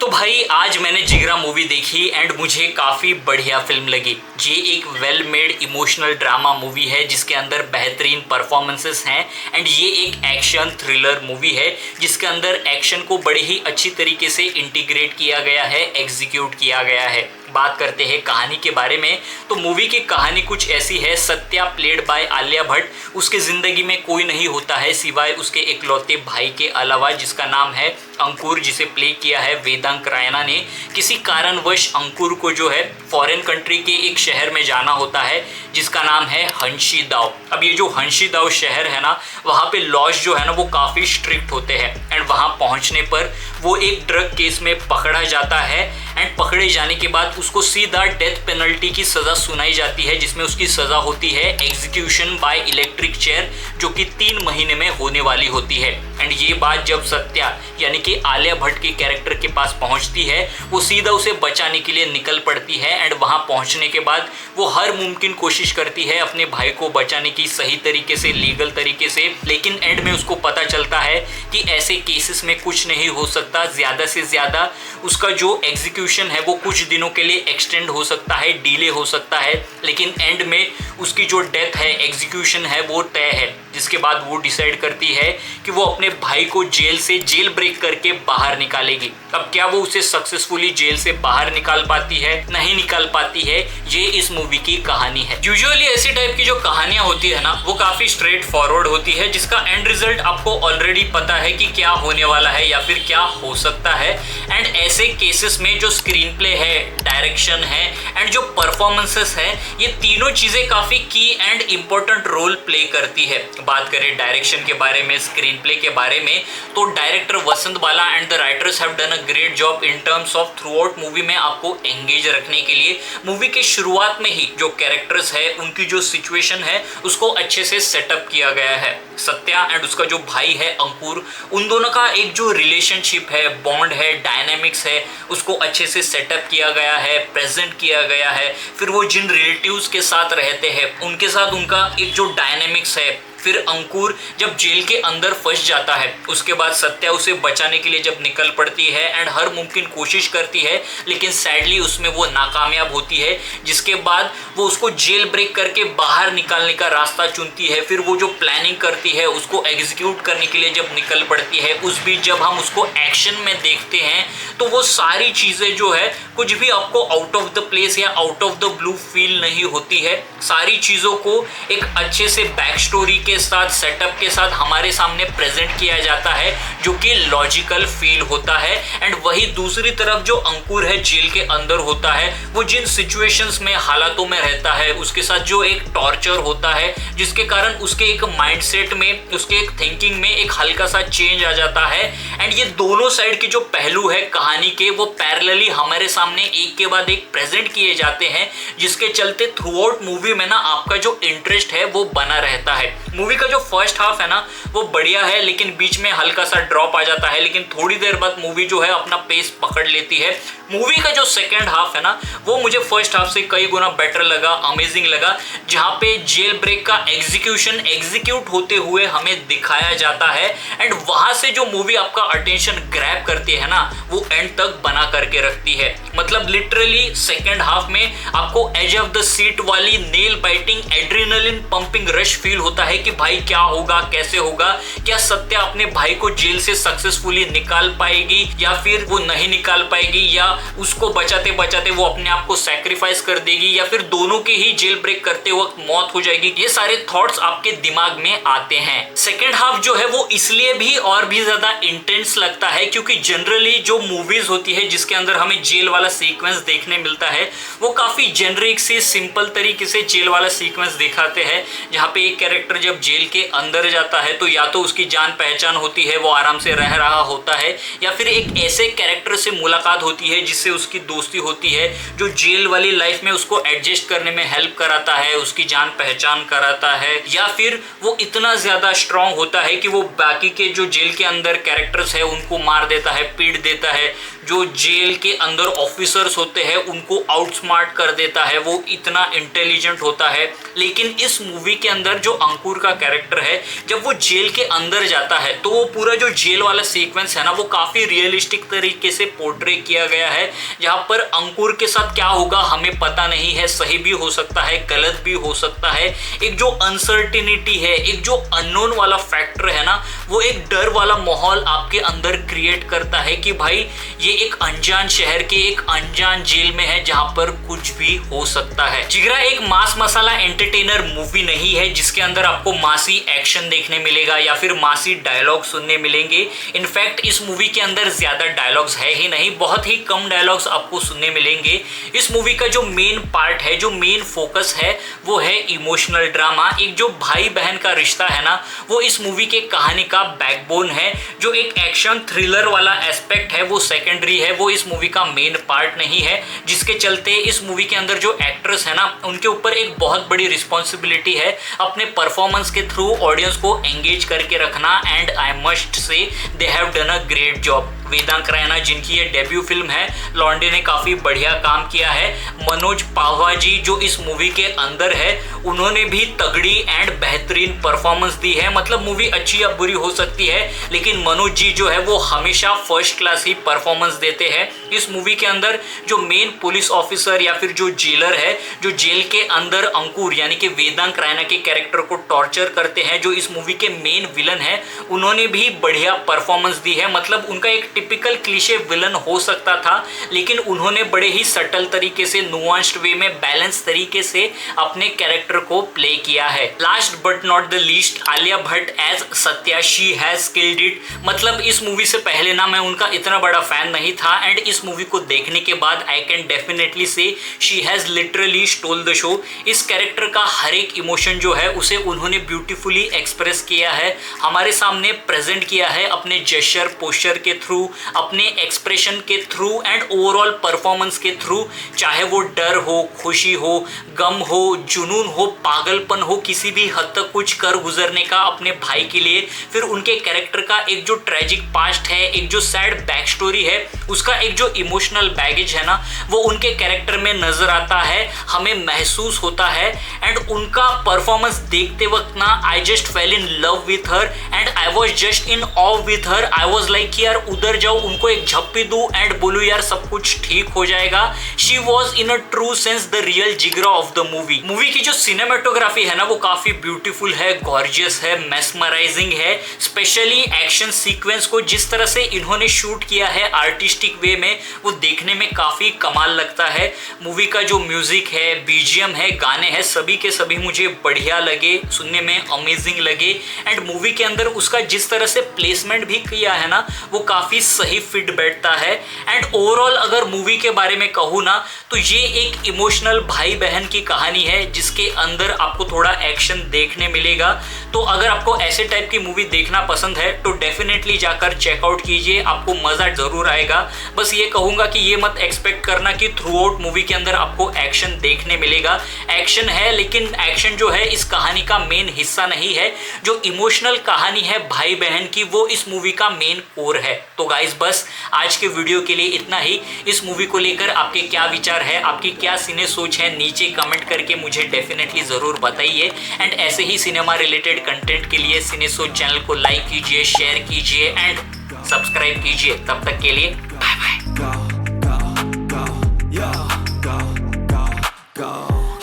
तो भाई आज मैंने जिगरा मूवी देखी एंड मुझे काफ़ी बढ़िया फिल्म लगी। ये एक well made emotional drama movie है जिसके अंदर बेहतरीन परफॉर्मेंसेस हैं एंड ये एक एक्शन थ्रिलर मूवी है जिसके अंदर एक्शन को बड़े ही अच्छी तरीके से इंटीग्रेट किया गया है, एग्जीक्यूट किया गया है। बात करते हैं कहानी के बारे में तो मूवी की कहानी कुछ ऐसी है। सत्या प्लेड बाय आलिया भट्ट, उसके ज़िंदगी में कोई नहीं होता है सिवाय उसके इकलौते भाई के अलावा जिसका नाम है अंकुर, जिसे प्ले किया है वेदांक रायना ने। किसी कारणवश अंकुर को जो है फॉरेन कंट्री के एक शहर में जाना होता है जिसका नाम है हंशीदाव। अब ये जो हंशीदाव शहर है ना, वहाँ पे लॉज जो है ना वो काफ़ी स्ट्रिक्ट होते हैं एंड वहाँ पहुँचने पर वो एक ड्रग केस में पकड़ा जाता है एंड पकड़े जाने के बाद उसको सीधा डेथ पेनल्टी की सज़ा सुनाई जाती है जिसमें उसकी सज़ा होती है एग्जीक्यूशन बाय इलेक्ट्रिक चेयर, जो कि 3 महीने में होने वाली होती है। एंड ये बात जब सत्या यानी कि आलिया भट्ट के कैरेक्टर के पास पहुंचती है, वो सीधा उसे बचाने के लिए निकल पड़ती है एंड वहां पहुंचने के बाद वो हर मुमकिन कोशिश करती है अपने भाई को बचाने की सही तरीके से, लीगल तरीके से। लेकिन एंड में उसको पता चलता है कि ऐसे केसेस में कुछ नहीं हो सकता, ज़्यादा से ज़्यादा उसका जो एग्जीक्यूशन है वो कुछ दिनों के लिए एक्सटेंड हो सकता है, डिले हो सकता है, लेकिन एंड में उसकी जो डेथ है, एग्जीक्यूशन है, वो तय है। जिसके बाद वो डिसाइड करती है कि वो अपने भाई को जेल ब्रेक करके बाहर निकालेगी। अब क्या वो उसे सक्सेसफुली जेल से बाहर निकाल पाती है? नहीं निकाल पाती है। ये इस मूवी की कहानी है। यूजुअली ऐसी टाइप की जो कहानियां होती है ना, वो काफी स्ट्रेट फॉरवर्ड होती है जिसका एंड रिजल्ट आपको ऑलरेडी पता है कि क्या होने वाला है या फिर क्या हो सकता है। एंड ऐसे केसेस में जो स्क्रीन प्ले है, डायरेक्शन है एंड जो परफॉर्मेंसेस है, ये तीनों चीजें काफी की एंड इंपॉर्टेंट रोल प्ले करती है। बात करें डायरेक्शन के बारे में, स्क्रीन प्ले के बारे में, तो director Vasant Bala and the writers have done a great job in terms of through out movie में आपको एंगेज रखने के लिए। मूवी के शुरुआत में ही जो कैरेक्टर्स है, उनकी जो सिचुएशन है, उसको अच्छे से सेटअप किया गया है। सत्या एंड उसका जो भाई है अंकुर, उन दोनों का एक जो रिलेशनशिप है, बॉन्ड है, डायनेमिक्स है, उसको अच्छे से सेटअप किया गया है, प्रेजेंट किया गया है। फिर वो जिन रिलेटिव्स के साथ रहते हैं उनके साथ उनका एक जो डायनेमिक्स है। फिर अंकुर जब जेल के अंदर फंस जाता है, उसके बाद सत्या उसे बचाने के लिए जब निकल पड़ती है एंड हर मुमकिन कोशिश करती है, लेकिन सैडली उसमें वो नाकामयाब होती है। जिसके बाद वो उसको जेल ब्रेक करके बाहर निकालने का रास्ता चुनती है। फिर वो जो प्लानिंग करती है उसको एग्जीक्यूट करने के लिए जब निकल पड़ती है, उस बीच जब हम उसको एक्शन में देखते हैं तो वो सारी चीज़ें जो है कुछ भी आपको आउट ऑफ द प्लेस या out of the blue feel नहीं होती है। सारी चीज़ों को एक अच्छे से बैक स्टोरी के साथ, सेटअप के साथ हमारे सामने प्रेजेंट किया जाता है जो कि लॉजिकल फील होता है। एंड वही दूसरी तरफ जो अंकुर है जेल के अंदर होता है, वो जिन सिचुएशंस में, हालातों में रहता है, उसके साथ जो एक टॉर्चर होता है जिसके कारण उसके एक माइंडसेट में, उसके एक थिंकिंग में एक हल्का सा चेंज आ जाता है। एंड ये दोनों साइड के जो पहलू है कहानी के, वो पैरेलली हमारे सामने एक के बाद एक प्रेजेंट किए जाते हैं, जिसके चलते थ्रू आउट मूवी में ना आपका जो इंटरेस्ट है वो बना रहता है। मूवी का जो फर्स्ट हाफ है ना वो बढ़िया है, लेकिन बीच में हल्का सा ड्रॉप आ जाता है, लेकिन थोड़ी देर बाद मूवी जो है अपना पेस पकड़ लेती है। मूवी का जो सेकंड हाफ है ना, वो मुझे फर्स्ट हाफ से कई गुना बेटर लगा, अमेजिंग लगा, जहाँ पे जेल ब्रेक का एग्जीक्यूट होते हुए हमें दिखाया जाता है। एंड वहां से जो मूवी आपका अटेंशन ग्रैब करती है ना, वो एंड तक बना करके रखती है। मतलब लिटरली सेकंड हाफ में आपको एज ऑफ द सीट वाली nail biting, adrenaline pumping rush feel होता है कि भाई क्या होगा, कैसे होगा, क्या सत्या अपने भाई को जेल से सक्सेसफुली निकाल पाएगी या फिर वो नहीं निकाल पाएगी, या उसको बचाते बचाते वो अपने आप को सैक्रिफाइस कर देगी, या फिर दोनों के ही जेल ब्रेक करते वक्त मौत हो जाएगी। ये सारे थॉट्स आपके दिमाग में आते हैं। सेकेंड हाफ जो है वो इसलिए भी और भी ज्यादा इंटेंस लगता है क्योंकि जनरली जो मूवीज होती है जिसके अंदर हमें जेल वाला सीक्वेंस देखने मिलता है, वो काफी जेनरिक से, सिंपल तरीके से जेल वाला सीक्वेंस दिखाते हैं, जहाँ पे एक कैरेक्टर जब जेल के अंदर जाता है तो या तो उसकी जान पहचान होती है, वो आराम से रह रहा होता है, या फिर एक ऐसे कैरेक्टर से मुलाकात होती है जिससे उसकी दोस्ती होती है, जो जेल वाली लाइफ में उसको एडजस्ट करने में हेल्प कराता है, उसकी जान पहचान कराता है, या फिर वो इतना ज्यादा स्ट्रांग होता है कि वो बाकी के जो जेल के अंदर कैरेक्टर्स है उनको मार देता है, पीट देता है। जो जेल के अंदर ऑफिसर्स होते हैं उनको आउटस्मार्ट कर देता है, वो इतना इंटेलिजेंट होता है। लेकिन इस मूवी के अंदर जो अंकुर का कैरेक्टर है, जब वो जेल के अंदर जाता है तो वो पूरा जो जेल वाला सीक्वेंस है ना वो काफी रियलिस्टिक तरीके से पोर्ट्रे किया गया है, जहां पर अंकुर के साथ क्या होगा हमें पता नहीं है, सही भी हो सकता है गलत भी हो सकता है। एक जो अनसर्टिनिटी है, एक जो अननोन वाला फैक्टर है ना, वो एक डर वाला माहौल आपके अंदर क्रिएट करता है कि भाई ये एक अनजान शहर के एक अनजान जेल में है जहां पर कुछ भी हो सकता है। जिगरा एक मास मसाला एंटरटेनर मूवी नहीं है जिसके अंदर आपको मासी एक्शन देखने मिलेगा या फिर मासी डायलॉग सुनने मिलेंगे। इनफैक्ट इस मूवी के अंदर ज्यादा डायलॉग्स है ही नहीं, बहुत ही कम डायलॉग्स आपको सुनने मिलेंगे। इस मूवी का जो मेन पार्ट है, जो मेन फोकस है, वो है इमोशनल ड्रामा। एक जो भाई बहन का रिश्ता है ना, वो इस मूवी के कहानी का बैकबोन है। जो एक एक्शन थ्रिलर वाला एस्पेक्ट है वो सेकेंडरी है, वो इस मूवी का मेन पार्ट नहीं है, जिसके चलते इस मूवी के अंदर जो एक्ट्रेस है ना उनके ऊपर एक बहुत बड़ी रिस्पॉन्सिबिलिटी है अपने परफॉर्मेंस के थ्रू ऑडियंस को एंगेज करके रखना। And I must say they have done a great job. Vedant Raina जिनकी ये डेब्यू फिल्म है, लॉन्डे ने काफी बढ़िया काम किया है। मनोज पाहवा जी जो इस मूवी के अंदर है, उन्होंने भी तगड़ी एंड बेहतरीन परफॉर्मेंस दी है। मतलब मूवी अच्छी या बुरी हो सकती है, लेकिन मनोज जी जो है वो हमेशा फर्स्ट क्लास ही परफॉर्मेंस देते हैं। इस मूवी के अंदर जो मेन पुलिस ऑफिसर या फिर जो जेलर है, जो जेल के अंदर अंकुर यानी कि वेदांत रैना के कैरेक्टर को टॉर्चर करते हैं, जो इस मूवी के मेन विलन है, उन्होंने भी बढ़िया परफॉर्मेंस दी है। मतलब उनका एक टिपिकल क्लीशे विलन हो सकता था, लेकिन उन्होंने बड़े ही सटल तरीके से, नुआंस्ड वे में, बैलेंस तरीके से अपने कैरेक्टर को प्ले किया है। Last but not the least, Alia Bhatt as Satya, she has killed it. मतलब इस मूवी से पहले ना मैं उनका इतना बड़ा फैन नहीं था, एंड इस मूवी को देखने के बाद आई कैन डेफिनेटली से she has literally stole the show. इस कैरेक्टर का हर एक इमोशन जो है उसे उन्होंने ब्यूटीफुली एक्सप्रेस किया है, हमारे सामने प्रेजेंट किया है अपने जेस्चर पोस्चर के थ्रू, अपने एक्सप्रेशन के थ्रू एंड ओवरऑल परफॉर्मेंस के थ्रू। चाहे वो डर हो, खुशी हो, गम हो, जुनून हो, पागलपन हो, किसी भी हद तक कुछ कर गुजरने का अपने भाई के लिए, फिर उनके कैरेक्टर का एक जो ट्रेजिक पास्ट है, एक जो सैड बैक स्टोरी है, उसका एक जो इमोशनल बैगेज है ना, वो उनके कैरेक्टर में नजर आता है, हमें महसूस होता है। एंड उनका परफॉर्मेंस देखते वक्त ना I just fell in love with her and I was just in awe with her. I was like यार उधर जाओ, उनको एक झप्पी दूं एंड बोलूं यार सब कुछ ठीक हो जाएगा। She was in a true sense the real Jigra of the movie. Movie की जो सिनेमेटोग्राफी है ना वो काफी ब्यूटीफुल है, गॉर्जियस है, मेस्मराइजिंग है। स्पेशली एक्शन सीक्वेंस को जिस तरह से इन्होंने शूट किया है आर्टिस्टिक वे में, वो देखने में काफी कमाल लगता है। मूवी का जो म्यूजिक है, बीजीएम है, गाने हैं, सभी के सभी मुझे बढ़िया लगे, सुनने में अमेजिंग लगे। एंड मूवी के अंदर उसका जिस तरह से प्लेसमेंट भी किया है ना वो काफी सही फिट बैठता है। एंड ओवरऑल अगर मूवी के बारे में कहूँ ना तो ये एक इमोशनल भाई बहन की कहानी है जिसके अंदर आपको थोड़ा एक्शन देखने मिलेगा। तो अगर आपको ऐसे टाइप की मूवी देखना पसंद है तो डेफिनेटली जाकर चेकआउट कीजिए, आपको मजा जरूर आएगा। बस ये कहूंगा कि ये मत एक्सपेक्ट करना कि थ्रू आउट मूवी के अंदर आपको एक्शन देखने मिलेगा। एक्शन है लेकिन एक्शन जो है इस कहानी का मेन हिस्सा नहीं है। जो इमोशनल कहानी है भाई बहन की वो इस मूवी का मेन कोर है। तो गाइस बस आज के वीडियो के लिए इतना ही। इस मूवी को लेकर आपके क्या विचार है, आपकी क्या सिने सोच है, नीचे कमेंट करके मुझे डेफिनेटली जरूर बताइए। एंड ऐसे ही सिनेमा रिलेटेड कंटेंट के लिए सिने सोच चैनल को लाइक कीजिए, शेयर कीजिए एंड सब्सक्राइब कीजिए। तब तक के लिए bye bye.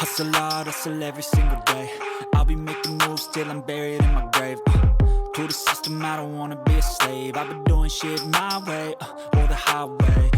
Hustle hard, hustle every single day. I'll be making moves till I'm buried in my grave. To the system, I don't wanna be a slave. I've been doing shit my way, or the highway.